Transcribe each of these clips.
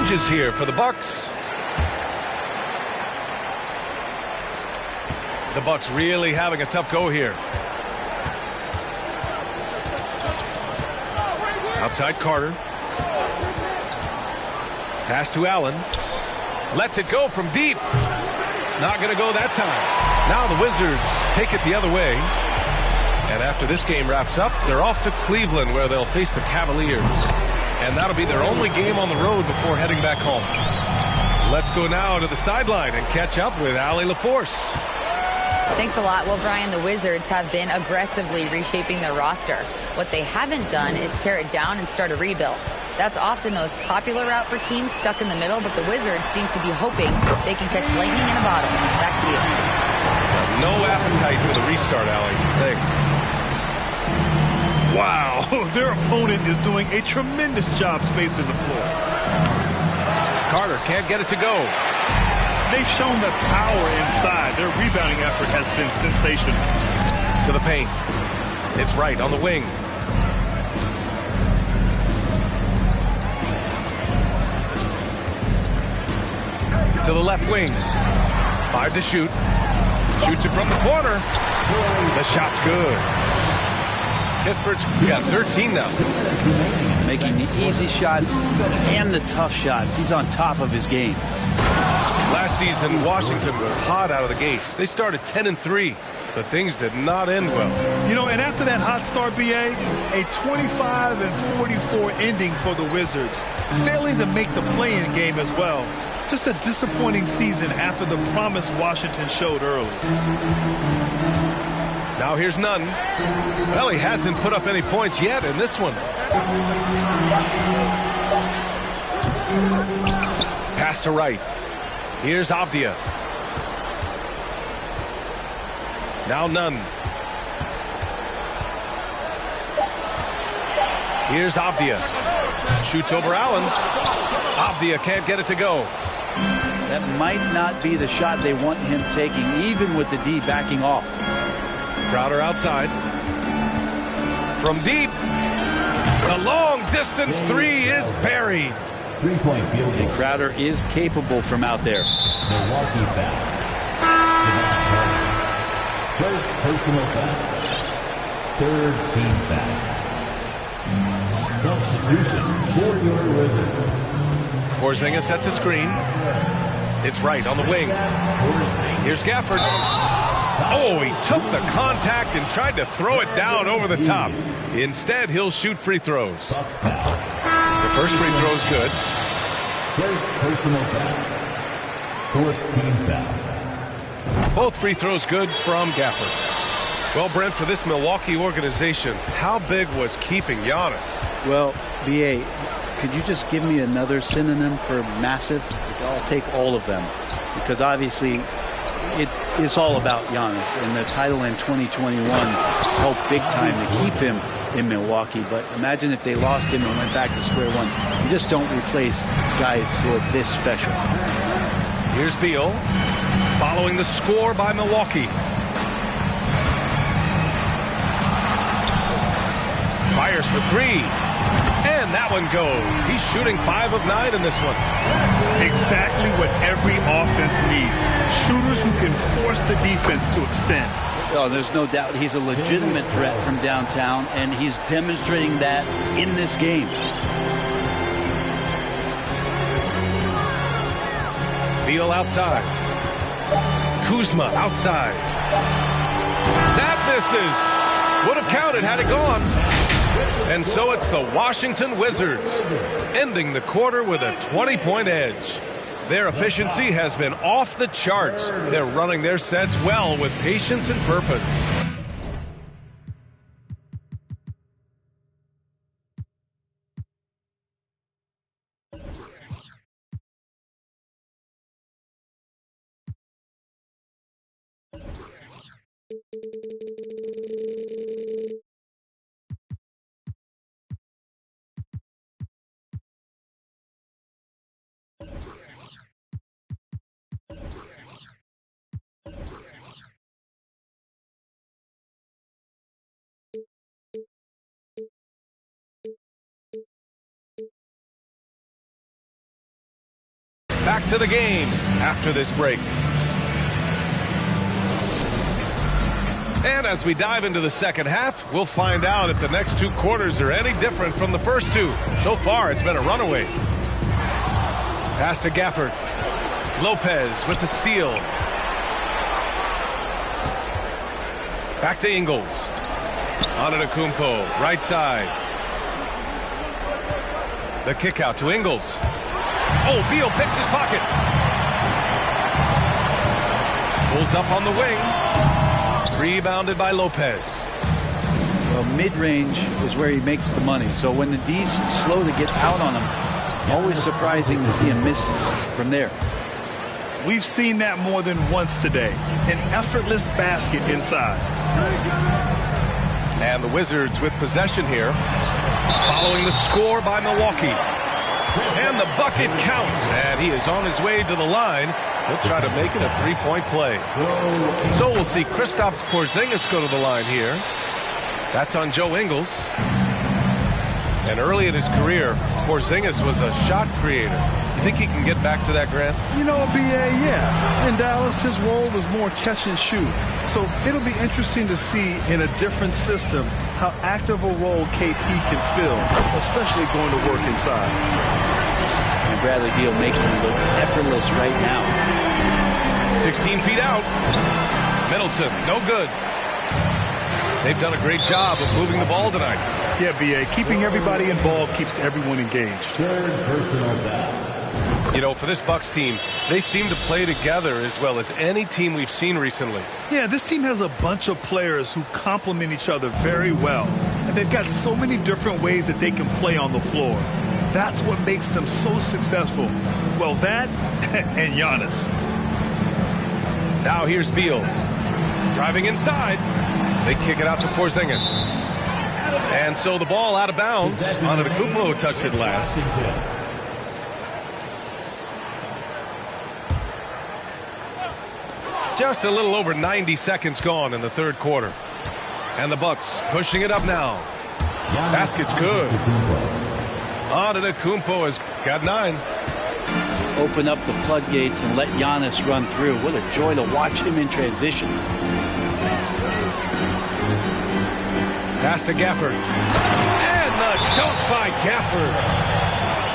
changes here for the Bucks. The Bucks really having a tough go here. Outside Carter. Pass to Allen. Lets it go from deep. Not going to go that time. Now the Wizards take it the other way. And after this game wraps up, they're off to Cleveland where they'll face the Cavaliers. And that'll be their only game on the road before heading back home. Let's go now to the sideline and catch up with Allie LaForce. Thanks a lot. Well, Brian, the Wizards have been aggressively reshaping their roster. What they haven't done is tear it down and start a rebuild. That's often the most popular route for teams stuck in the middle, but the Wizards seem to be hoping they can catch lightning in a bottle. Back to you. No appetite for the restart, Allie. Thanks. Wow, their opponent is doing a tremendous job spacing the floor. Carter can't get it to go. They've shown the power inside. Their rebounding effort has been sensational. To the paint. It's right on the wing. To the left wing. 5 to shoot. Shoots it from the corner. The shot's good. Kispert's got 13 now. Making the easy shots and the tough shots. He's on top of his game. Last season, Washington was hot out of the gates. They started 10-3, but things did not end well. You know, and after that hot start, BA, a 25-44 ending for the Wizards, failing to make the play-in game as well. Just a disappointing season after the promise Washington showed early. Now here's Nunn. Well, he hasn't put up any points yet in this one. Pass to right. Here's Avdia. Now Nunn. Here's Avdia. Shoots over Allen. Avdia can't get it to go. That might not be the shot they want him taking, even with the D backing off. Crowder outside. From deep. The long distance three is buried. 3-point field goal. And Crowder is capable from out there. Milwaukee foul. First personal foul. Third team foul. Substitution for your Wizards. Porzingis sets a screen. It's right on the wing. Here's Gafford. Oh, he took the contact and tried to throw it down over the top. Instead, he'll shoot free throws. The first free throw is good. First personal foul. Fourth team foul. Both free throws good from Gafford. Well, Brent, for this Milwaukee organization, how big was keeping Giannis? Well, BA, could you just give me another synonym for massive? I'll take all of them. Because obviously, it's all about Giannis. And the title in 2021 helped big time to keep him in Milwaukee. But imagine if they lost him and went back to square one. You just don't replace guys who are this special. Here's Beal, following the score by Milwaukee. Fires for three. And that one goes. He's shooting 5 of 9 in this one. Exactly what every offense needs. Shooters who can force the defense to extend. Oh, there's no doubt he's a legitimate threat from downtown, and he's demonstrating that in this game. Beal outside. Kuzma outside. That misses. Would have counted had it gone. And so it's the Washington Wizards ending the quarter with a 20-point edge. Their efficiency has been off the charts. They're running their sets well with patience and purpose. back to the game after this break. And as we dive into the second half, we'll find out if the next 2 quarters are any different from the first 2. So far, it's been a runaway. Pass to Gafford. Lopez with the steal. Back to Ingles. Antetokounmpo, right side. The kick out to Ingles. Oh, Beal picks his pocket. Pulls up on the wing. Rebounded by Lopez. Well, mid-range is where he makes the money. So when the D's slow to get out on him, always surprising to see him miss from there. We've seen that more than once today. An effortless basket inside. And the Wizards with possession here. Following the score by Milwaukee. And the bucket counts. And he is on his way to the line. He'll try to make it a 3-point play. So we'll see Kristaps Porzingis go to the line here. That's on Joe Ingles. And early in his career, Porzingis was a shot creator. You think he can get back to that, Grant? You know, B.A., yeah. In Dallas, his role was more catch and shoot. So it'll be interesting to see in a different system how active a role KP can fill, especially going to work inside. And Bradley Beal making it look effortless right now. 16 feet out. Middleton, no good. They've done a great job of moving the ball tonight. Yeah, B.A., keeping everybody involved keeps everyone engaged. Third personal foul. You know, for this Bucks team, they seem to play together as well as any team we've seen recently. Yeah, this team has a bunch of players who complement each other very well. And they've got so many different ways that they can play on the floor. That's what makes them so successful. Well, that and Giannis. Now here's Beal. Driving inside. They kick it out to Porzingis. And so the ball out of bounds. Antetokounmpo touched it last. Just a little over 90 seconds gone in the third quarter. And the Bucks pushing it up now. Basket's good. Antetokounmpo has got 9. Open up the floodgates and let Giannis run through. What a joy to watch him in transition. Pass to Gafford. And the dunk by Gafford.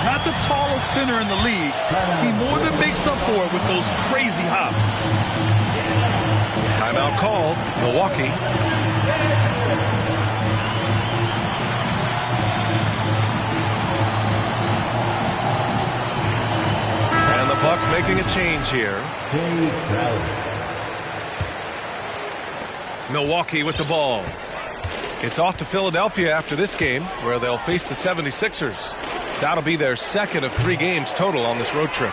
Not the tallest center in the league. He more than makes up for it with those crazy hops. Timeout called. Milwaukee. And the Bucks making a change here. Milwaukee with the ball. It's off to Philadelphia after this game, where they'll face the 76ers. That'll be their second of 3 games total on this road trip.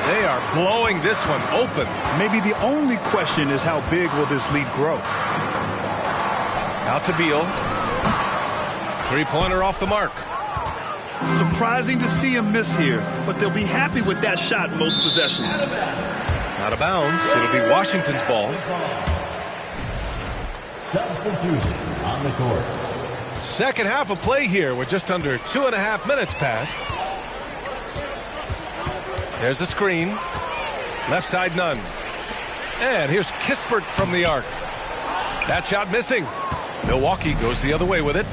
They are blowing this one open. Maybe the only question is how big will this lead grow? Out to Beal. 3-pointer off the mark. Surprising to see him miss here, but they'll be happy with that shot most possessions. Out of bounds. It'll be Washington's ball. Substitution on the court. Second half of play here with just under 2.5 minutes passed. There's a screen. Left side, none. And here's Kispert from the arc. That shot missing. Milwaukee goes the other way with it.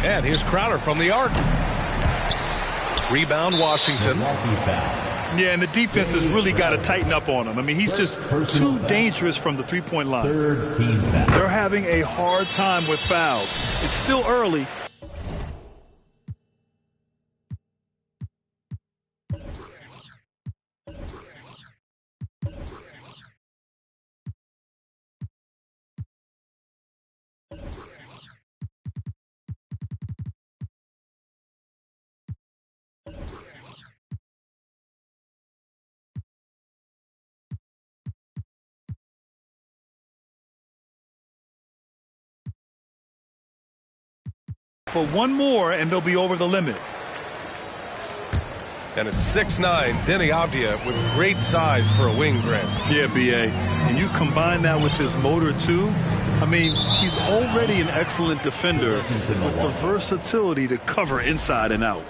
And here's Crowder from the arc. Rebound, Washington. Yeah, and the defense has really got to tighten up on him. I mean, he's just too dangerous from the three-point line. Third team foul. They're having a hard time with fouls. It's still early. For one more, and they'll be over the limit. And it's 6'9", Denny Avdia with great size for a wing, Grant. Yeah, B.A. And you combine that with his motor, too. I mean, he's already an excellent defender with the versatility to cover inside and out.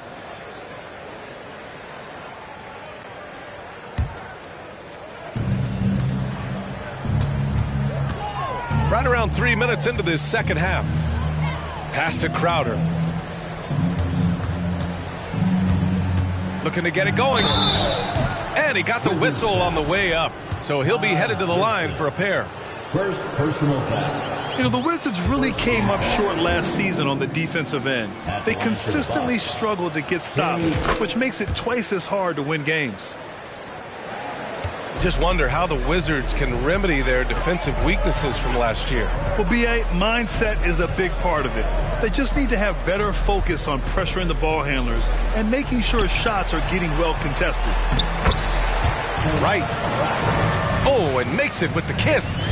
Right around 3 minutes into this second half. Pass to Crowder. Looking to get it going. And he got the whistle on the way up. So he'll be headed to the line for a pair. First personal foul. You know, the Wizards really came up short last season on the defensive end. They consistently struggled to get stops, which makes it twice as hard to win games. Just wonder how the Wizards can remedy their defensive weaknesses from last year. Well, B.A., mindset is a big part of it. They just need to have better focus on pressuring the ball handlers and making sure shots are getting well contested. Wright. Oh, and makes it with the kiss.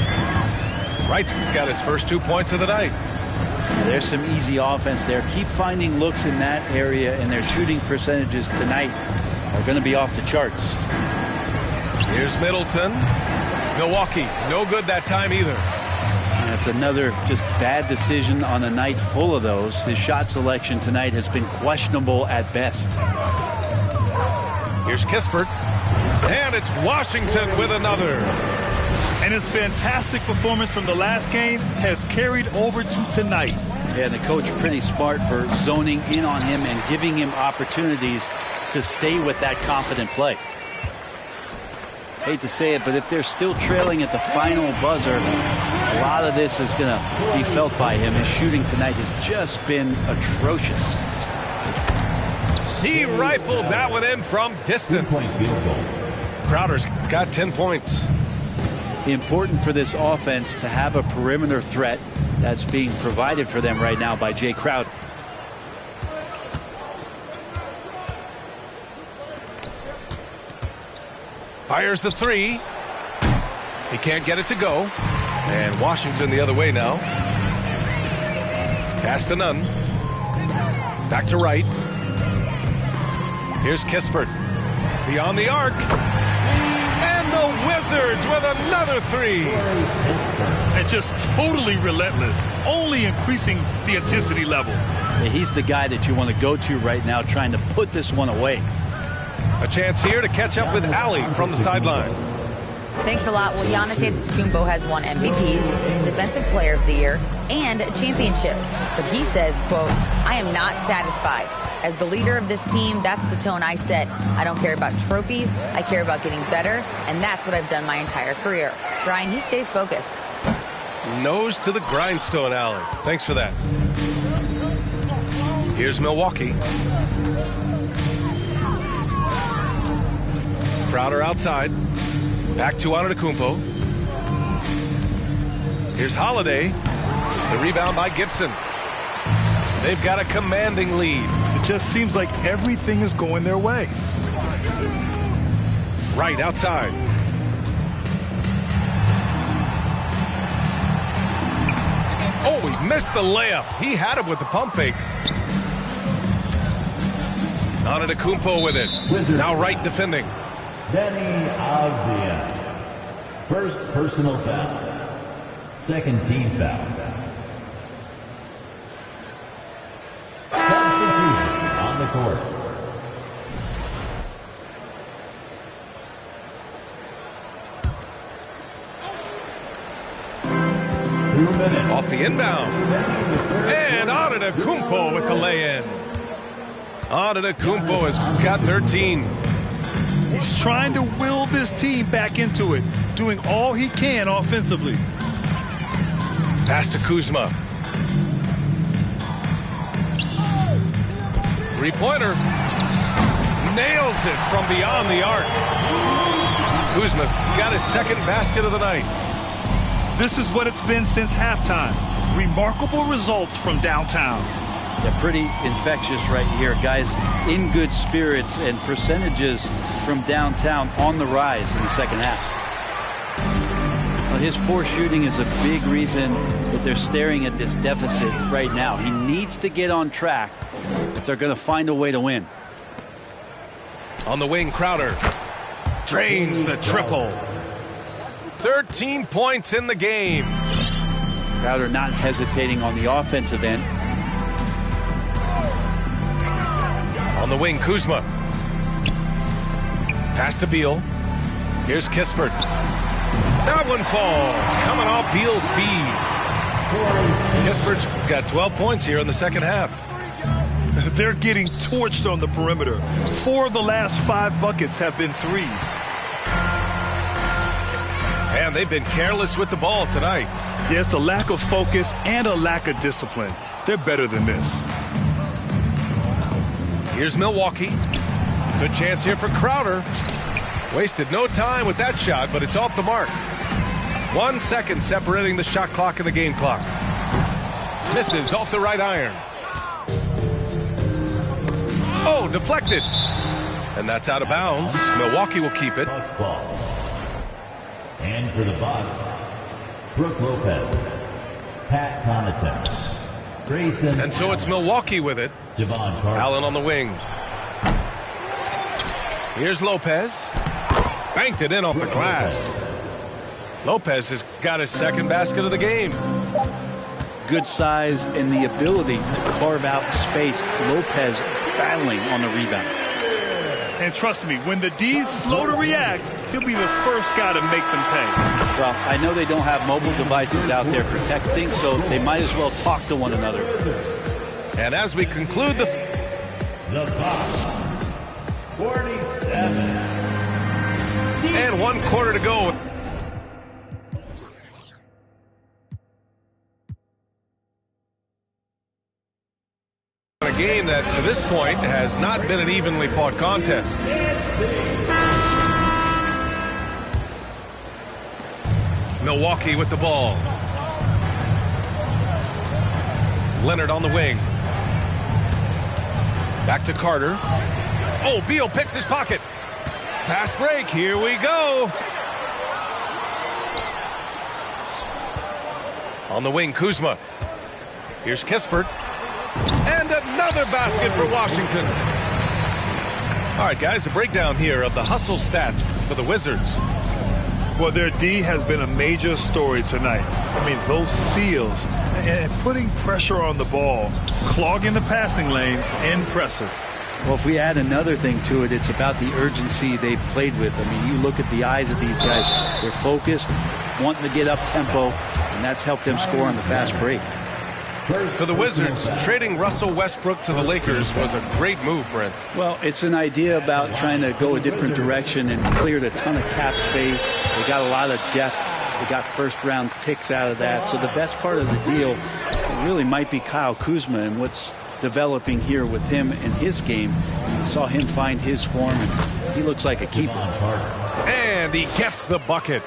Wright's got his first 2 points of the night. There's some easy offense there. Keep finding looks in that area, and their shooting percentages tonight are going to be off the charts. Here's Middleton. Milwaukee, no good that time either. That's another just bad decision on a night full of those. His shot selection tonight has been questionable at best. Here's Kispert. And it's Washington with another. And his fantastic performance from the last game has carried over to tonight. Yeah, the coach pretty smart for zoning in on him and giving him opportunities to stay with that confident play. Hate to say it, but if they're still trailing at the final buzzer, a lot of this is going to be felt by him. His shooting tonight has just been atrocious. He rifled that one in from distance. 2-point field goal. Crowder's got 10 points. Important for this offense to have a perimeter threat that's being provided for them right now by Jay Crowder. Fires the three. He can't get it to go. And Washington the other way now. Pass to Nunn. Back to Wright. Here's Kispert. Beyond the arc. And the Wizards with another three. And just totally relentless, only increasing the intensity level. Yeah, he's the guy that you want to go to right now, trying to put this one away. A chance here to catch up with Allie from the sideline. Thanks a lot. Well, Giannis Antetokounmpo has won MVPs, Defensive Player of the Year, and a championship. But he says, quote, "I am not satisfied. As the leader of this team, that's the tone I set. I don't care about trophies. I care about getting better, and that's what I've done my entire career." Brian, he stays focused. Nose to the grindstone, Allie. Thanks for that. Here's Milwaukee. Crowder outside. Back to Antetokounmpo. Here's Holiday. The rebound by Gibson. They've got a commanding lead. It just seems like everything is going their way. Right outside. Oh, he missed the layup. He had it with the pump fake. Antetokounmpo with it. Now Wright defending. Danny Avdia. First personal foul. Second team foul. Substitution on the court. Off the inbound. And Antetokounmpo with the lay-in. Antetokounmpo has got 13. He's trying to will this team back into it, doing all he can offensively. Pass to Kuzma. Three-pointer. Nails it from beyond the arc. Kuzma's got his second basket of the night. This is what it's been since halftime. Remarkable results from downtown. Yeah, pretty infectious right here. Guys in good spirits, and percentages from downtown on the rise in the second half. Well, his poor shooting is a big reason that they're staring at this deficit right now. He needs to get on track if they're going to find a way to win. On the wing, Crowder drains the triple. 13 points in the game. Crowder not hesitating on the offensive end. On the wing, Kuzma. Pass to Beal. Here's Kispert. That one falls, coming off Beal's feed. Kispert's got 12 points here in the second half. They're getting torched on the perimeter. 4 of the last 5 buckets have been threes. And they've been careless with the ball tonight. Yeah, it's a lack of focus and a lack of discipline. They're better than this. Here's Milwaukee. Good chance here for Crowder. Wasted no time with that shot, but it's off the mark. 1 second separating the shot clock and the game clock. Misses off the right iron. Oh, deflected. And that's out of bounds. Milwaukee will keep it. Bucks ball. And for the Bucks, Brook Lopez, Pat Connaughton, Grayson. And so it's Milwaukee with it. Javon Carter. Allen on the wing. Here's Lopez. Banked it in off the glass. Lopez has got his second basket of the game. Good size and the ability to carve out space. Lopez battling on the rebound. And trust me, when the D's slow to react, he'll be the first guy to make them pay. Well, I know they don't have mobile devices out there for texting, so they might as well talk to one another. And as we conclude the Bucks, 47. and 1 quarter to go. A game that to this point has not been an evenly fought contest. Milwaukee with the ball. Leonard on the wing. Back to Carter. Oh, Beal picks his pocket. Fast break. Here we go. On the wing, Kuzma. Here's Kispert. And another basket for Washington. All right, guys, a breakdown here of the hustle stats for the Wizards. Well, their D has been a major story tonight. I mean, those steals and putting pressure on the ball, clogging the passing lanes, impressive. Well, if we add another thing to it, it's about the urgency they've played with. I mean, you look at the eyes of these guys. They're focused, wanting to get up tempo, and that's helped them score on the fast break. For the Wizards, trading Russell Westbrook to the Lakers was a great move, Brent. Well, it's an idea about trying to go a different direction and cleared a ton of cap space. They got a lot of depth. They got first-round picks out of that. So the best part of the deal really might be Kyle Kuzma and what's developing here with him in his game. We saw him find his form, and he looks like a keeper. And he gets the bucket.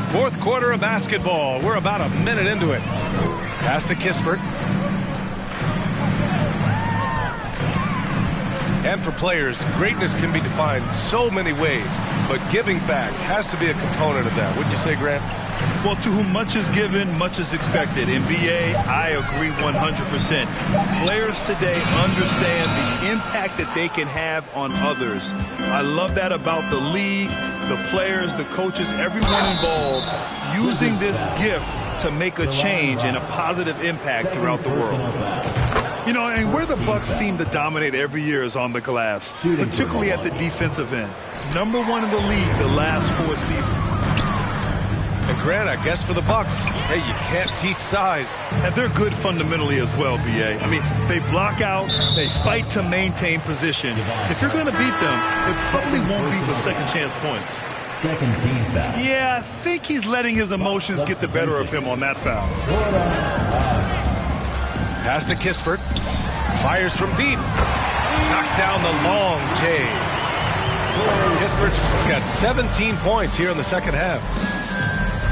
Fourth quarter of basketball. We're about a minute into it. Pass to Kispert. And for players, greatness can be defined so many ways, but giving back has to be a component of that. Wouldn't you say, Grant? Well, to whom much is given, much is expected. In BA, I agree 100%. Players today understand the impact that they can have on others. I love that about the league, the players, the coaches, everyone involved, using this gift to make a change and a positive impact throughout the world. You know, and where the Bucks seem to dominate every year is on the glass, particularly at the defensive end. #1 in the league the last 4 seasons. And Grant, I guess for the Bucks, hey, you can't teach size. And they're good fundamentally as well, BA. I mean, they block out, they fight to maintain position. If you're going to beat them, it probably won't be the second chance points. Second team foul. Yeah, I think he's letting his emotions get the better of him on that foul. Pass to Kispert. Fires from deep. Knocks down the long J. Kispert's got 17 points here in the second half.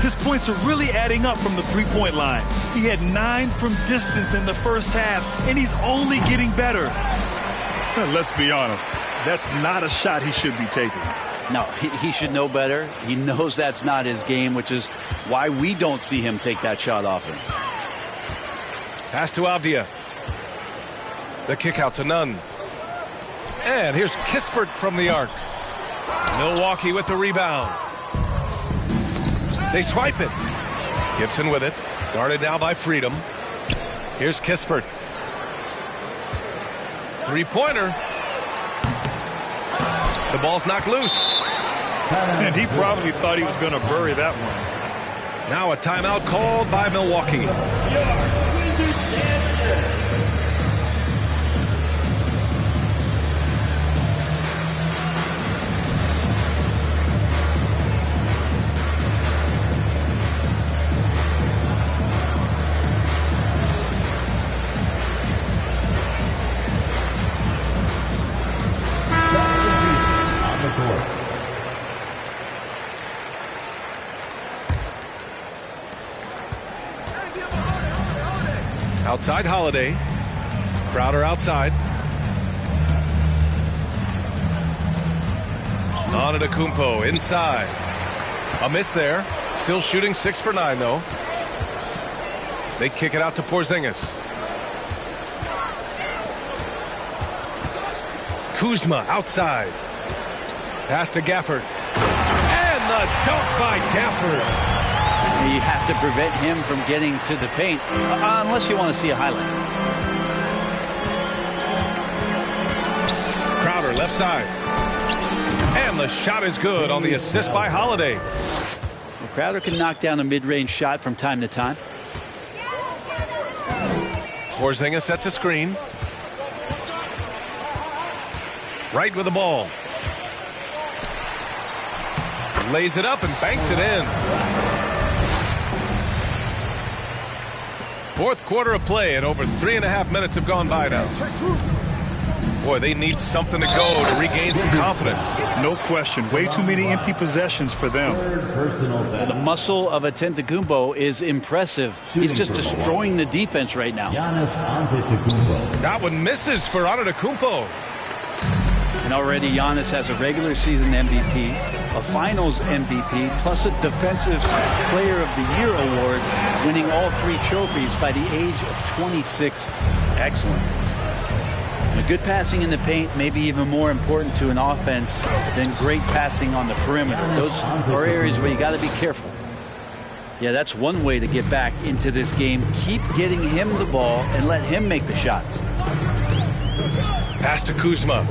His points are really adding up from the three-point line. He had 9 from distance in the first half, and he's only getting better. Let's be honest, that's not a shot he should be taking. No, he should know better. He knows that's not his game, which is why we don't see him take that shot often. Pass to Avdia. The kick out to Nunn. And here's Kispert from the arc. Milwaukee with the rebound. They swipe it. Gibson with it. Guarded now by Freedom. Here's Kispert. Three-pointer. The ball's knocked loose. And he probably thought he was going to bury that one. Now a timeout called by Milwaukee. Outside Holiday. Crowder outside. Antetokounmpo inside. A miss there. Still shooting 6 for 9 though. They kick it out to Porzingis. Kuzma outside. Pass to Gafford. And the dunk by Gafford. You have to prevent him from getting to the paint unless you want to see a highlight. Crowder left side. And the shot is good on the assist by Holiday. Well, Crowder can knock down a mid-range shot from time to time. Porzingis sets a screen. Right with the ball. Lays it up and banks it in. Fourth quarter of play, and over 3.5 minutes have gone by now. Boy, they need something to go to regain some confidence. No question. Way too many empty possessions for them. The muscle of Antetokounmpo is impressive. He's just destroying the defense right now. That one misses for Antetokounmpo. And already Giannis has a regular season MVP, a finals MVP, plus a defensive player of the year award, winning all 3 trophies by the age of 26. Excellent. And good passing in the paint may be even more important to an offense than great passing on the perimeter. Those are areas where you got to be careful. Yeah, that's one way to get back into this game. Keep getting him the ball and let him make the shots. Pass to Kuzma.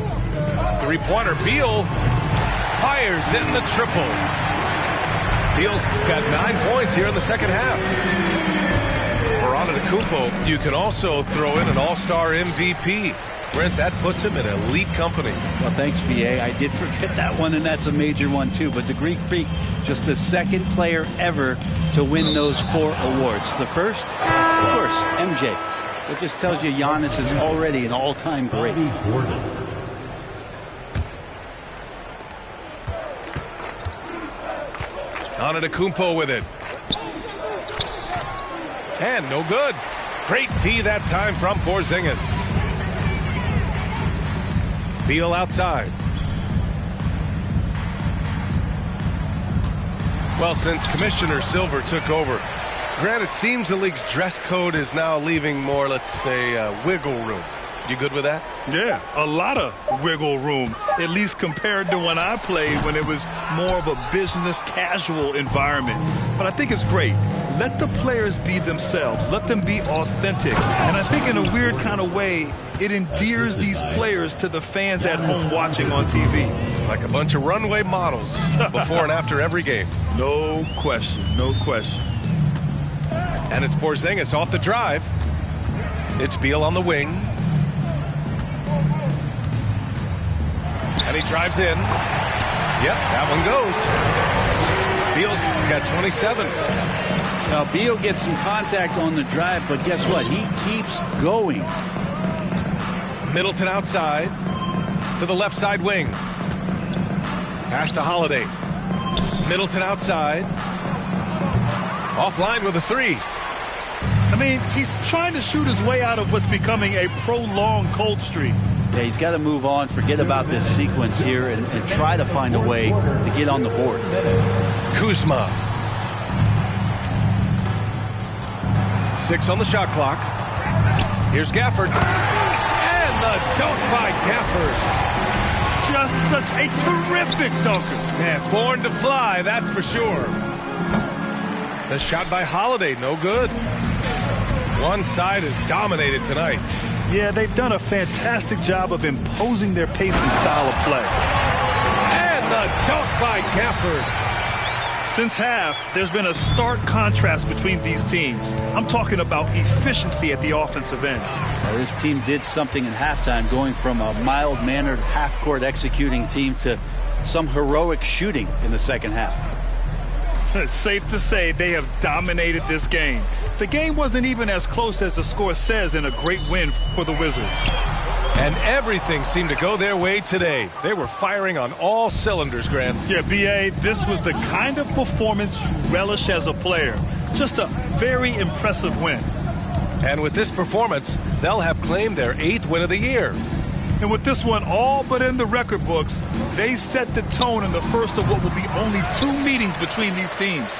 Three-pointer. Beal fires in the triple. Beal's got 9 points here in the second half. For Antetokounmpo, you can also throw in an all-star MVP. Brent, that puts him in elite company. Well, thanks, B.A. I did forget that one, and that's a major one, too. But the Greek Freak, just the second player ever to win those 4 awards. The first, of course, MJ. That just tells you Giannis is already an all-time great. Antetokounmpo with it. And no good. Great D that time from Porzingis. Beal outside. Well, since Commissioner Silver took over, Grant, it seems the league's dress code is now leaving more, let's say, wiggle room. You good with that? Yeah, a lot of wiggle room, at least compared to when I played, when it was more of a business casual environment. But I think it's great. Let the players be themselves. Let them be authentic. And I think in a weird kind of way, it endears these players to the fans at home watching on TV. Like a bunch of runway models before and after every game. No question, no question. And it's Porzingis off the drive. It's Beal on the wing. And he drives in. Yep, that one goes. Beal's got 27. Now, Beal gets some contact on the drive, but guess what? He keeps going. Middleton outside to the left side wing. Pass to Holiday. Middleton outside. Offline with a 3. I mean, he's trying to shoot his way out of what's becoming a prolonged cold streak. Yeah, he's got to move on, forget about this sequence here, and try to find a way to get on the board. Kuzma. 6 on the shot clock. Here's Gafford. And the dunk by Gafford. Just such a terrific dunker. Man, born to fly, that's for sure. The shot by Holiday, no good. One side is dominated tonight. Yeah, they've done a fantastic job of imposing their pace and style of play. And the dunk by Gafford. Since half, there's been a stark contrast between these teams. I'm talking about efficiency at the offensive end. Now, this team did something in halftime, going from a mild-mannered half-court executing team to some heroic shooting in the second half. It's safe to say they have dominated this game. The game wasn't even as close as the score says in a great win for the Wizards. And everything seemed to go their way today. They were firing on all cylinders, Grant. Yeah, B.A., this was the kind of performance you relish as a player. Just a very impressive win. And with this performance, they'll have claimed their 8th win of the year. And with this one all but in the record books, they set the tone in the first of what will be only 2 meetings between these teams.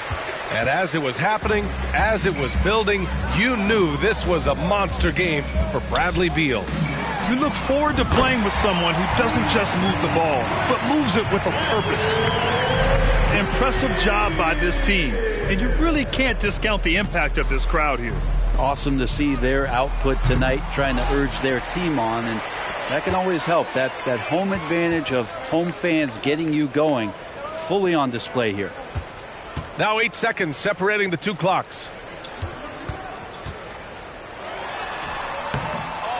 And as it was happening, as it was building, you knew this was a monster game for Bradley Beal. You look forward to playing with someone who doesn't just move the ball, but moves it with a purpose. Impressive job by this team, and you really can't discount the impact of this crowd here. Awesome to see their output tonight, trying to urge their team on, and that can always help. That home advantage of home fans getting you going, fully on display here. Now 8 seconds separating the 2 clocks.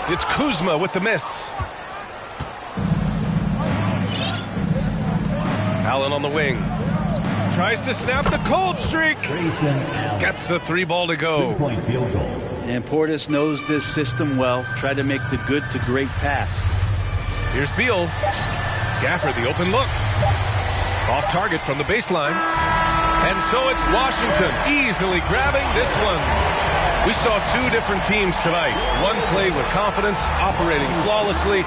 It's Kuzma with the miss. Allen on the wing. Tries to snap the cold streak. Grayson Allen. Gets the 3 ball to go. 3-point field goal. And Portis knows this system well. Try to make the good to great pass. Here's Beal. Gafford, the open look. Off target from the baseline. And so it's Washington easily grabbing this one. We saw 2 different teams tonight. One played with confidence, operating flawlessly.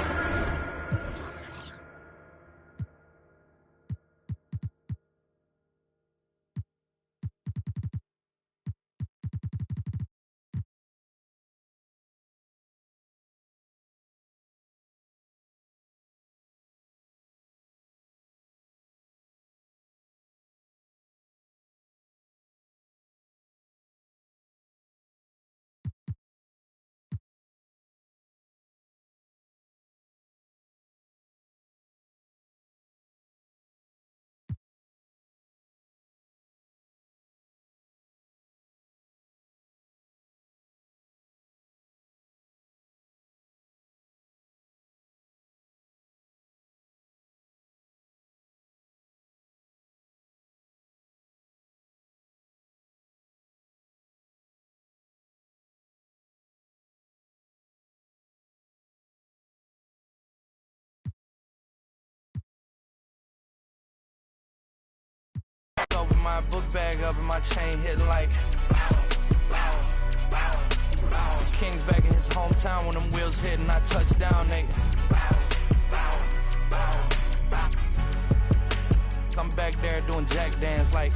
With my book bag up and my chain hitting like King's back in his hometown when them wheels hit and I touch down, they I'm back there doing jack dance like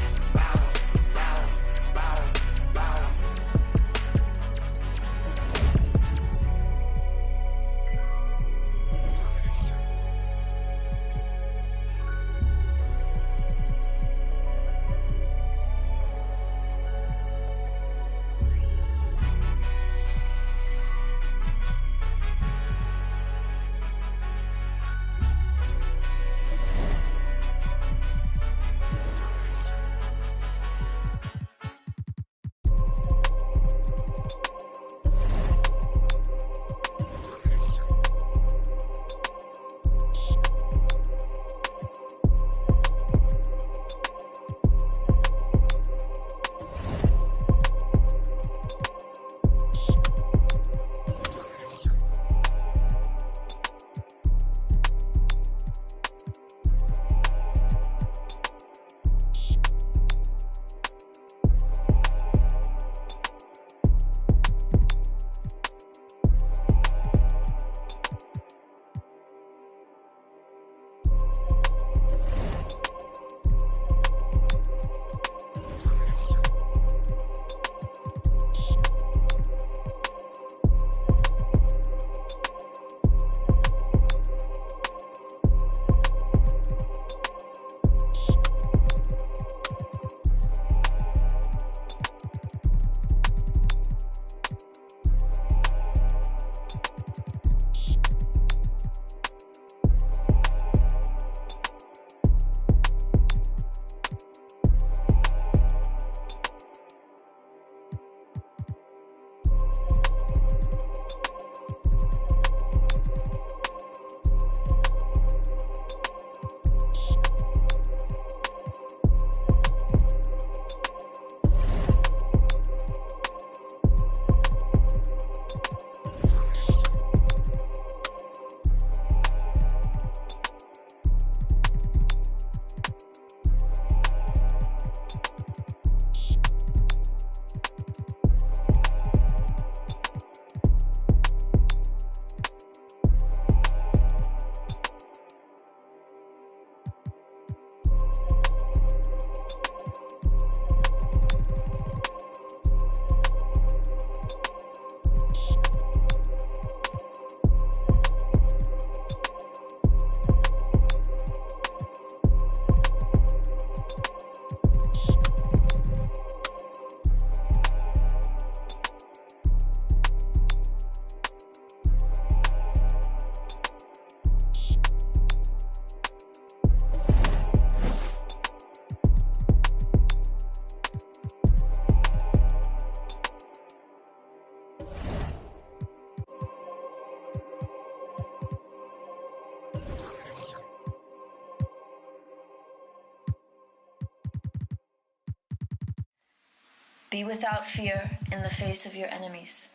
Be without fear in the face of your enemies.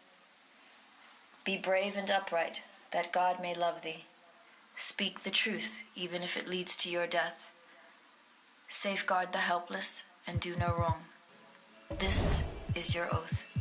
Be brave and upright, that God may love thee. Speak the truth, even if it leads to your death. Safeguard the helpless and do no wrong. This is your oath.